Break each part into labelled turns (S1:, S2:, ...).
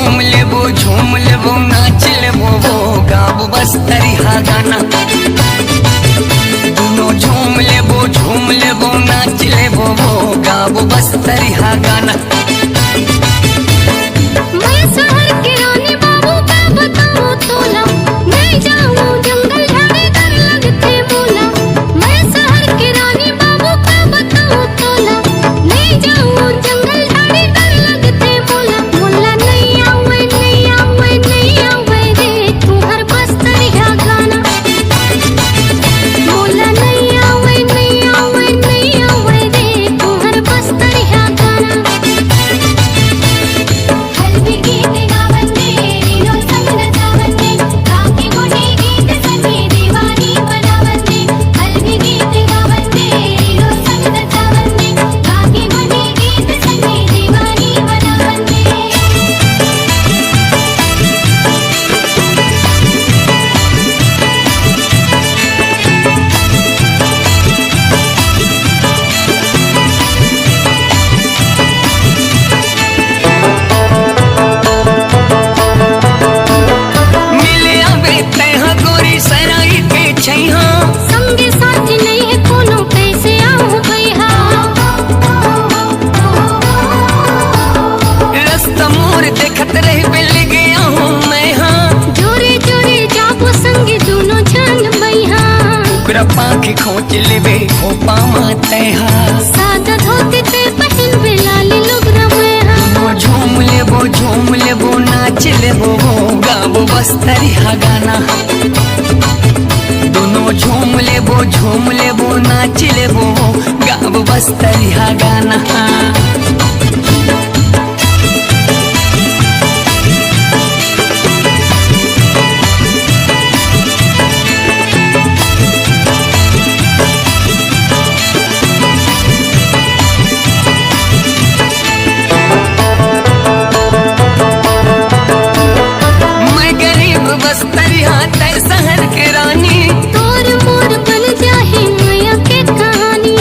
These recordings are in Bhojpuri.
S1: झूम लेबो नाच लेबो वो गाब बस्तरी हा गाना। दोनों झूम लेबो नाच लेबो वो गाब बस्तरी हा गाना।
S2: मैं शहर के रानी बाबू का बताऊं तोला, मैं जाऊं जंगल झाड़ी डर लगते मोला। मैं शहर के रानी बाबू का बताऊं तोला, मैं जाऊं जंगल झाड़ी डर लगते मोला। मोला नहीं आवे रे तू हर बस्तरी हा गाना। मोला नहीं आवे रे तू हर बस्तरी हा गाना। हल्दी गीत गावंदे रीनो संग नचावंदे, काकी मोठी गीत सखी दीवानी बनावंदे। हल्दी गीत गावंदे रीनो संग नचावंदे, काकी मोठी गीत सखी दीवानी बनावंदे।
S1: मिले आवे तैहा गोरी सराई के छैहा।
S2: संगे साथी नहीं है कोनो कैसे आऊं भैया।
S1: रास्ता मोर देखत रही बिल गया हूँ मैं हाँ।
S2: जोरे जोरे जाबो संगे दोनों जान भैया।
S1: ओकरा पाँख खोच लेबे हो पामा तैहा।
S2: सादा धोती ते पहन बे लाली लुगरा में हाँ।
S1: झूम लेबो नाच लेबो वो गाबो बस्तरी हा गाना। दोनों झूम लेबो नाच लेबो वो गाबो बस्तरी हा गाना। मैं गरीब बस्तरी हाँ तै शहर के रानी।
S2: तोर मोर बन जाही मैया के कहानी।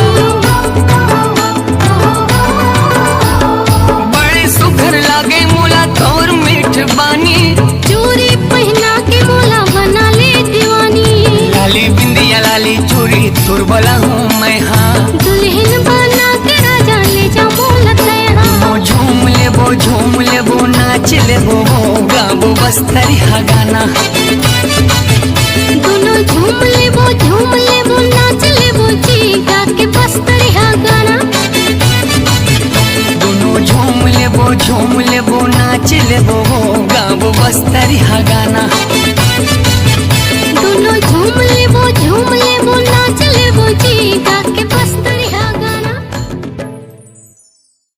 S1: बड़े सुघर लागे मोला तोर मीठ बानी।
S2: चूड़ी पहना के मोला बना ले दीवानी।
S1: लाली बिंदिया लाली चूड़ी तुरबला हूँ मैं हाँ।
S2: दुल्हन बना के राजा ले जा मोला तैहा।
S1: झूम लेबो नाच लेबो वो गाबो बस्तरी हा गाना।
S2: दोनों झूम लेबो नाच लेबो जी गा के बस्तरी हा गाना।
S1: दोनों झूम लेबो नाच लेबो वो गाबो बस्तरी हा गाना।
S2: दोनों झूम लेबो नाच लेबो जी गा